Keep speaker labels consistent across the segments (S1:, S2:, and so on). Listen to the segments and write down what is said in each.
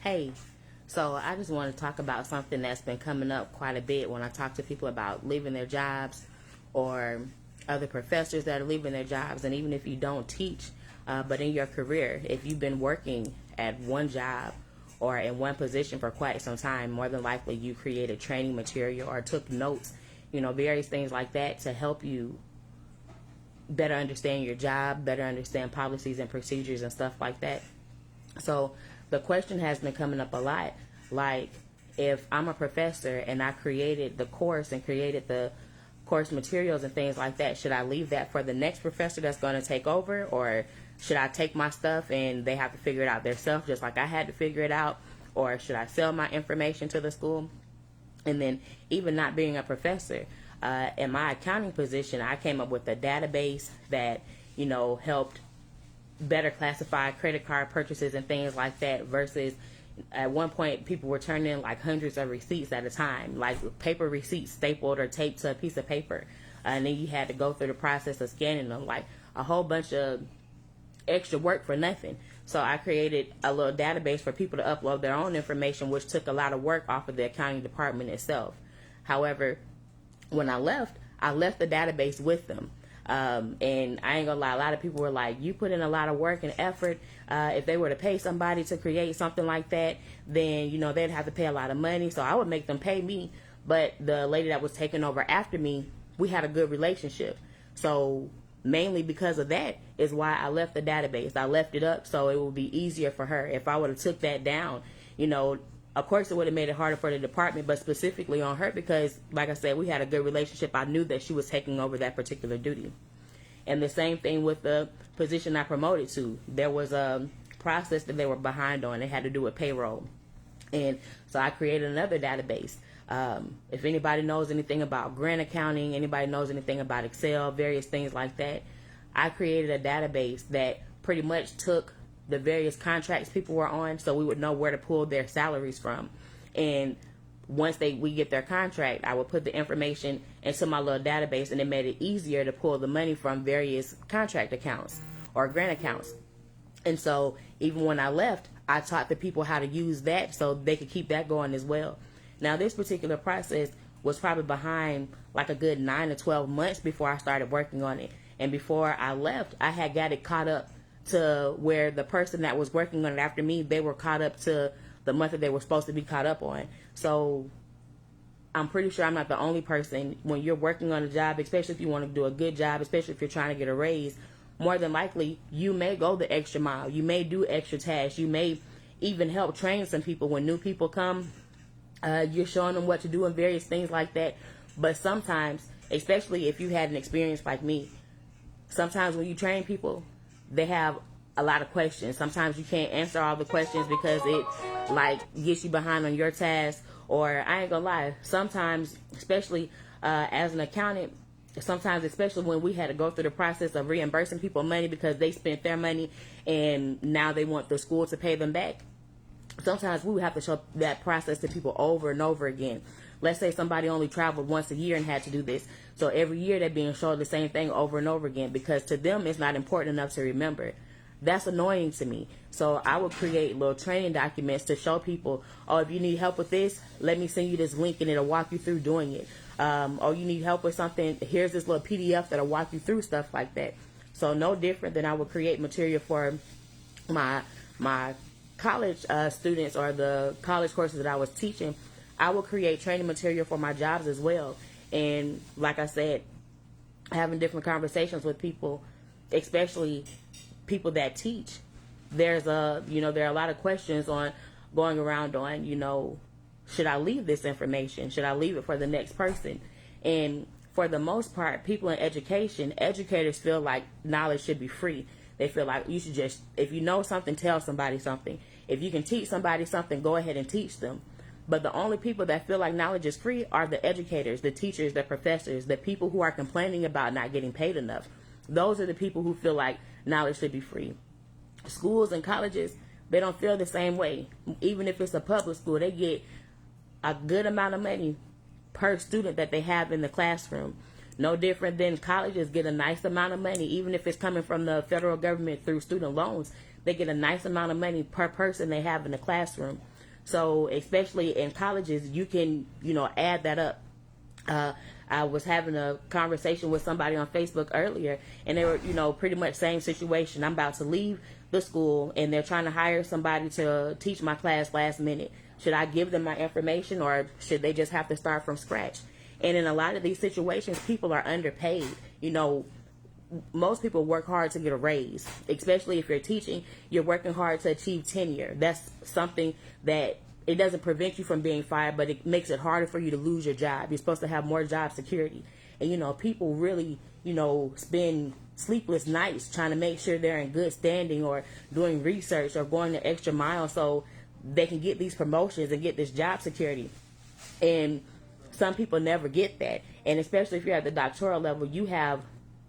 S1: Hey, so I just want to talk about something that's been coming up quite a bit when I talk to people about leaving their jobs or other professors that are leaving their jobs. And even if you don't teach, but in your career, if you've been working at one job or in one position for quite some time, more than likely you created training material or took notes, various things like that to help you better understand your job, better understand policies and procedures and stuff like that. So the question has been coming up a lot, like if I'm a professor and I created the course and created the course materials and things like that, should I leave that for the next professor that's going to take over, or should I take my stuff and they have to figure it out themselves just like I had to figure it out, or should I sell my information to the school? And then even not being a professor, in my accounting position, I came up with a database that, helped better classify credit card purchases and things like that versus at one point people were turning in like hundreds of receipts at a time, like paper receipts stapled or taped to a piece of paper. And then you had to go through the process of scanning them, like a whole bunch of extra work for nothing. So I created a little database for people to upload their own information, which took a lot of work off of the accounting department itself. However, when I left the database with them. And I ain't gonna lie, a lot of people were like, you put in a lot of work and effort. If they were to pay somebody to create something like that, then, they'd have to pay a lot of money. So I would make them pay me. But the lady that was taking over after me, we had a good relationship. So mainly because of that is why I left the database. I left it up so it would be easier for her. If I would have took that down, of course, it would have made it harder for the department, but specifically on her because, like I said, we had a good relationship. I knew that she was taking over that particular duty. And the same thing with the position I promoted to. There was a process that they were behind on. It had to do with payroll. And so I created another database. If anybody knows anything about grant accounting, anybody knows anything about Excel, various things like that, I created a database that pretty much took the various contracts people were on, so we would know where to pull their salaries from. And once we get their contract, I would put the information into my little database, and it made it easier to pull the money from various contract accounts or grant accounts. And so even when I left, I taught the people how to use that so they could keep that going as well. Now, this particular process was probably behind like a good 9 to 12 months before I started working on it. And before I left, I had got it caught up to where the person that was working on it after me, they were caught up to the month that they were supposed to be caught up on. So I'm pretty sure I'm not the only person. When you're working on a job, especially if you want to do a good job, especially if you're trying to get a raise, more than likely you may go the extra mile. You may do extra tasks. You may even help train some people when new people come. You're showing them what to do and various things like that. But sometimes, especially if you had an experience like me, sometimes when you train people, they have a lot of questions. Sometimes you can't answer all the questions because it gets you behind on your task. Or I ain't gonna lie, sometimes, especially as an accountant, sometimes especially when we had to go through the process of reimbursing people money because they spent their money and now they want the school to pay them back. Sometimes we would have to show that process to people over and over again. Let's say somebody only traveled once a year and had to do this. So every year they're being shown the same thing over and over again because to them it's not important enough to remember. That's annoying to me. So I would create little training documents to show people, oh, if you need help with this, let me send you this link and it'll walk you through doing it. Oh, you need help with something, here's this little PDF that'll walk you through stuff like that. So no different than I would create material for my college students or the college courses that I was teaching. I will create training material for my jobs as well. And like I said, having different conversations with people, especially people that teach, there are a lot of questions on going around on, should I leave this information? Should I leave it for the next person? And for the most part, people in education, educators feel like knowledge should be free. They feel like you should just, if you know something, tell somebody something. If you can teach somebody something, go ahead and teach them. But the only people that feel like knowledge is free are the educators, the teachers, the professors, the people who are complaining about not getting paid enough. Those are the people who feel like knowledge should be free. Schools and colleges, they don't feel the same way. Even if it's a public school, they get a good amount of money per student that they have in the classroom. No different than colleges get a nice amount of money, even if it's coming from the federal government through student loans. They get a nice amount of money per person they have in the classroom. So especially in colleges, you can, add that up. I was having a conversation with somebody on Facebook earlier, and they were, pretty much same situation. I'm about to leave the school, and they're trying to hire somebody to teach my class last minute. Should I give them my information, or should they just have to start from scratch? And in a lot of these situations, people are underpaid. Most people work hard to get a raise, especially if you're teaching. You're working hard to achieve tenure. That's something that it doesn't prevent you from being fired, but it makes it harder for you to lose your job. You're supposed to have more job security. And, people really, spend sleepless nights trying to make sure they're in good standing, or doing research, or going the extra mile so they can get these promotions and get this job security. And some people never get that. And especially if you're at the doctoral level, you have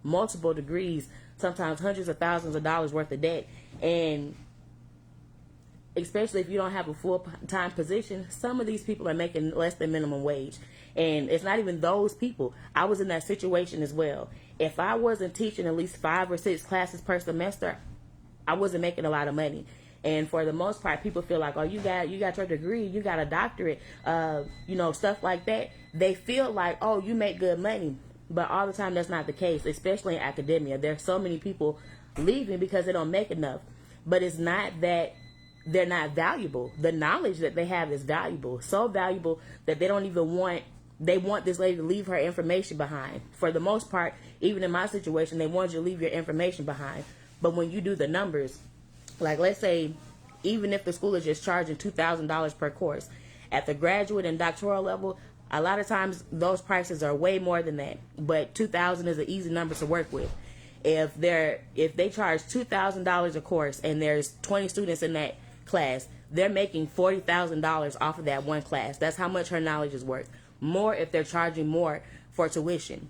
S1: multiple degrees, sometimes hundreds of thousands of dollars worth of debt. And especially if you don't have a full-time position, some of these people are making less than minimum wage. And it's not even those people. I was in that situation as well. If I wasn't teaching at least 5 or 6 classes per semester, I wasn't making a lot of money. And for the most part, people feel like, oh, you got your degree, you got a doctorate, stuff like that. They feel like, oh, you make good money. But all the time, that's not the case, especially in academia. There's so many people leaving because they don't make enough. But it's not that they're not valuable. The knowledge that they have is valuable. So valuable that they don't even want this lady to leave her information behind. For the most part, even in my situation, they want you to leave your information behind. But when you do the numbers, like let's say, even if the school is just charging $2,000 per course, at the graduate and doctoral level, a lot of times those prices are way more than that. But $2,000 is an easy number to work with. If they charge $2,000 a course and there's 20 students in that class, they're making $40,000 off of that one class. That's how much her knowledge is worth. More if they're charging more for tuition.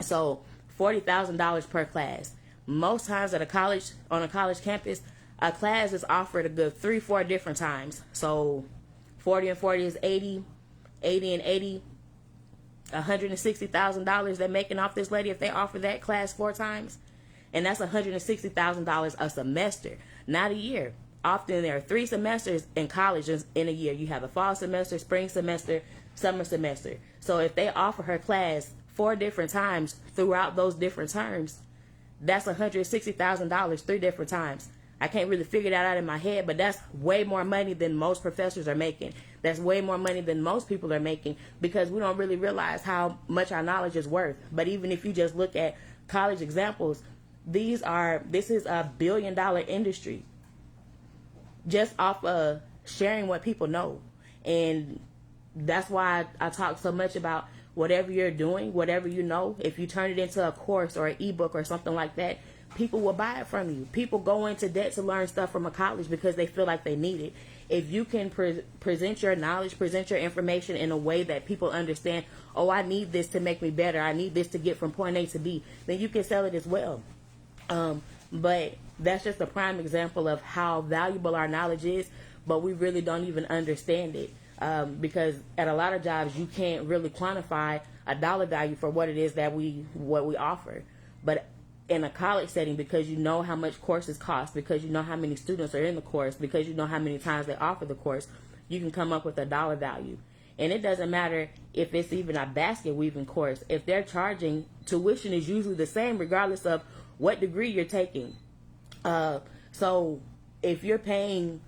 S1: So $40,000 per class. Most times on a college campus, a class is offered a good 3-4 different times. So 40 and 40 is 80, 80 and 80, $160,000 they're making off this lady if they offer that class 4 times. And that's $160,000 a semester, not a year. Often there are 3 semesters in college in a year. You have a fall semester, spring semester, summer semester. So if they offer her class 4 different times throughout those different terms, that's $160,000 3 different times. I can't really figure that out in my head, but that's way more money than most professors are making. That's way more money than most people are making, because we don't really realize how much our knowledge is worth. But even if you just look at college examples, this is a $1 billion industry just off of sharing what people know. And that's why I talk so much about whatever you're doing, whatever you know, if you turn it into a course or an ebook or something like that, people will buy it from you. People go into debt to learn stuff from a college because they feel like they need it. If you can present your knowledge, present your information in a way that people understand, oh, I need this to make me better, I need this to get from point A to B, then you can sell it as well. But that's just a prime example of how valuable our knowledge is, but we really don't even understand it. Because at a lot of jobs, you can't really quantify a dollar value for what it is that we offer. But in a college setting, because you know how much courses cost, because you know how many students are in the course, because you know how many times they offer the course, you can come up with a dollar value. And it doesn't matter if it's even a basket weaving course. If they're charging, tuition is usually the same regardless of what degree you're taking. So if you're paying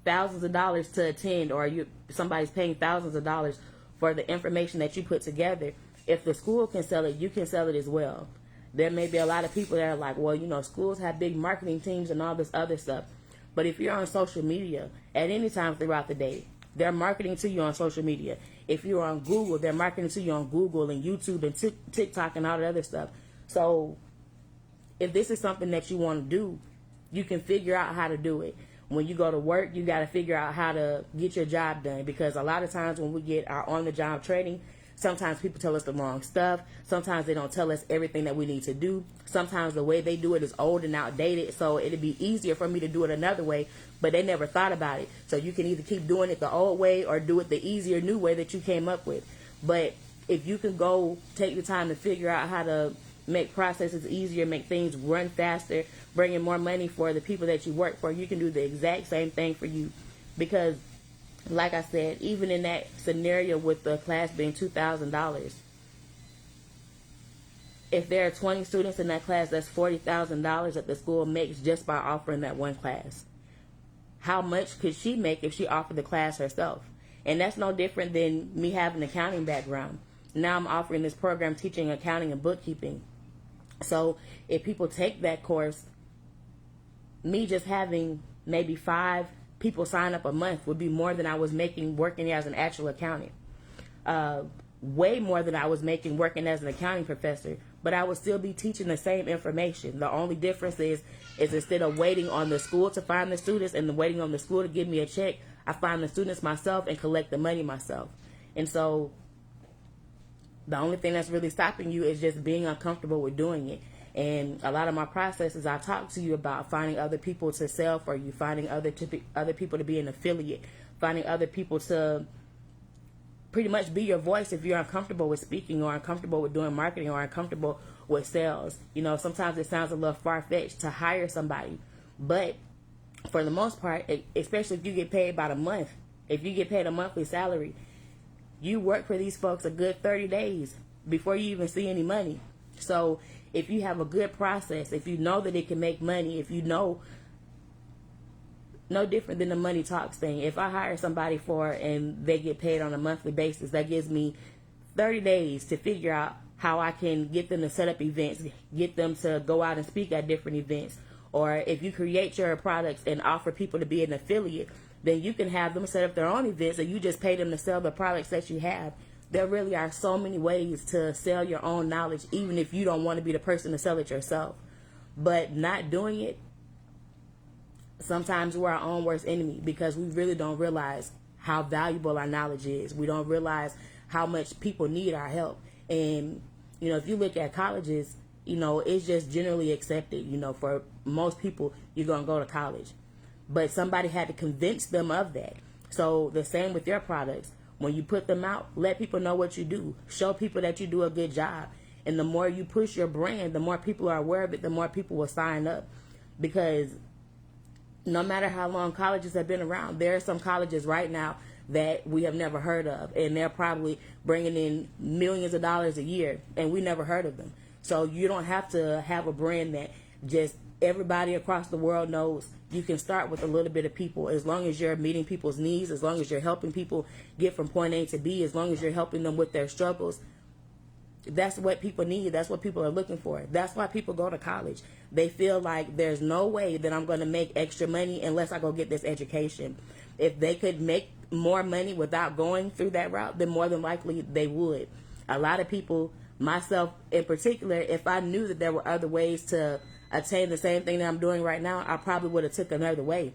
S1: thousands of dollars to attend, or somebody's paying thousands of dollars for the information that you put together, if the school can sell it, you can sell it as well. There may be a lot of people that are like, well, schools have big marketing teams and all this other stuff. But if you're on social media at any time throughout the day, they're marketing to you on social media. If you're on Google, they're marketing to you on Google and YouTube and TikTok and all the other stuff. So if this is something that you want to do, you can figure out how to do it. When you go to work, you got to figure out how to get your job done, because a lot of times when we get our on-the-job training, sometimes people tell us the wrong stuff. Sometimes they don't tell us everything that we need to do. Sometimes the way they do it is old and outdated, so it'd be easier for me to do it another way, but they never thought about it. So you can either keep doing it the old way or do it the easier new way that you came up with. But if you can go take the time to figure out how to make processes easier, make things run faster, bring in more money for the people that you work for, you can do the exact same thing for you. Because Like I said, even in that scenario with the class being $2,000, if there are 20 students in that class, that's $40,000 that the school makes just by offering that one class. How much could she make if she offered the class herself? And that's no different than me having an accounting background. Now I'm offering this program teaching accounting and bookkeeping. So if people take that course, me just having maybe 5 people sign up a month would be more than I was making working as an actual accountant. Way more than I was making working as an accounting professor, but I would still be teaching the same information. The only difference is instead of waiting on the school to find the students and waiting on the school to give me a check, I find the students myself and collect the money myself. And so the only thing that's really stopping you is just being uncomfortable with doing it. And a lot of my processes, I talk to you about finding other people to sell for you, finding other people to be an affiliate, finding other people to pretty much be your voice if you're uncomfortable with speaking or uncomfortable with doing marketing or uncomfortable with sales. You know, sometimes it sounds a little far-fetched to hire somebody, but for the most part, especially if you get paid by the month, if you get paid a monthly salary, you work for these folks a good 30 days before you even see any money. So if you have a good process, if you know that it can make money, if you know, no different than the money talks thing. If I hire somebody and they get paid on a monthly basis, that gives me 30 days to figure out how I can get them to set up events, get them to go out and speak at different events. Or if you create your products and offer people to be an affiliate, then you can have them set up their own events and you just pay them to sell the products that you have. There really are so many ways to sell your own knowledge, even if you don't want to be the person to sell it yourself. But not doing it, sometimes we're our own worst enemy because we really don't realize how valuable our knowledge is. We don't realize how much people need our help. And, you know, if you look at colleges, you know, it's just generally accepted. You know, for most people, you're going to go to college. But somebody had to convince them of that. So the same with your products. When you put them out, let people know what you do. Show people that you do a good job. And the more you push your brand, the more people are aware of it, the more people will sign up. Because no matter how long colleges have been around, there are some colleges right now that we have never heard of. And they're probably bringing in millions of dollars a year, and we never heard of them. So you don't have to have a brand that just everybody across the world knows. You can start with a little bit of people. As long as you're meeting people's needs, as long as you're helping people get from point A to B, as long as you're helping them with their struggles, that's what people need. That's what people are looking for. That's why people go to college. They feel like there's no way that I'm going to make extra money unless I go get this education. If they could make more money without going through that route, then more than likely they would. A lot of people, myself in particular, if I knew that there were other ways to attain the same thing that I'm doing right now, I probably would have took another way.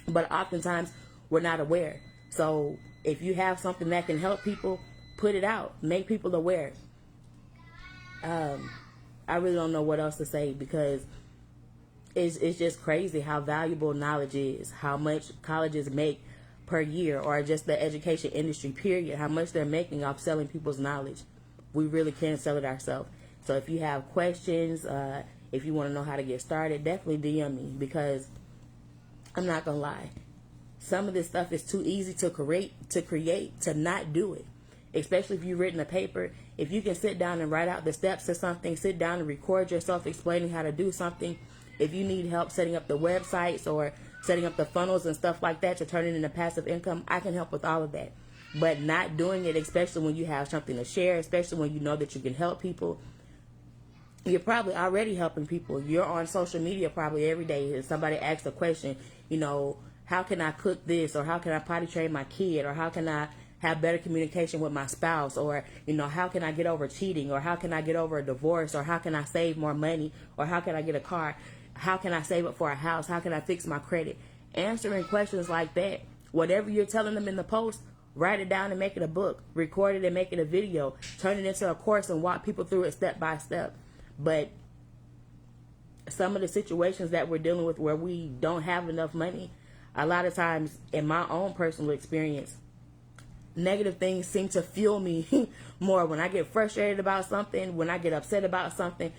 S1: But oftentimes we're not aware. So if you have something that can help people, put it out. Make people aware. I really don't know what else to say because it's just crazy how valuable knowledge is, how much colleges make per year, or just the education industry period, how much they're making off selling people's knowledge. We really can sell it ourselves. So if you have questions, if you want to know how to get started, definitely DM me, because I'm not gonna lie, some of this stuff is too easy to create to not do it. Especially if you've written a paper, if you can sit down and write out the steps to something, sit down and record yourself explaining how to do something. If you need help setting up the websites or setting up the funnels and stuff like that to turn it into passive income, I can help with all of that. But not doing it, especially when you have something to share, especially when you know that you can help people, you're probably already helping people. You're on social media probably every day and somebody asks a question, you know, how can I cook this, or how can I potty train my kid, or how can I have better communication with my spouse, or, you know, how can I get over cheating, or how can I get over a divorce, or how can I save more money, or how can I get a car, how can I save up for a house, how can I fix my credit. Answering questions like that, whatever you're telling them in the post, write it down and make it a book, record it and make it a video, turn it into a course and walk people through it step by step. But some of the situations that we're dealing with where we don't have enough money, a lot of times in my own personal experience, negative things seem to fuel me more. When I get frustrated about something, when I get upset about something,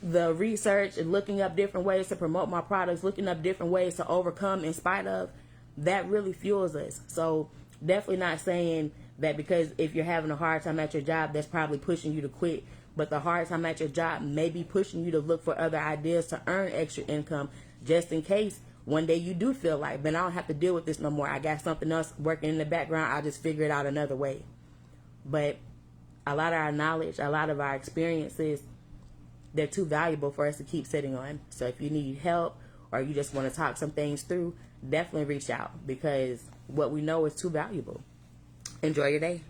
S1: the research and looking up different ways to promote my products, looking up different ways to overcome in spite of, that really fuels us. So definitely not saying that because if you're having a hard time at your job, that's probably pushing you to quit. But the hard time at your job may be pushing you to look for other ideas to earn extra income, just in case one day you do feel like, man, I don't have to deal with this no more. I got something else working in the background. I'll just figure it out another way. But a lot of our knowledge, a lot of our experiences, they're too valuable for us to keep sitting on. So if you need help or you just want to talk some things through, definitely reach out, because what we know is too valuable. Enjoy your day.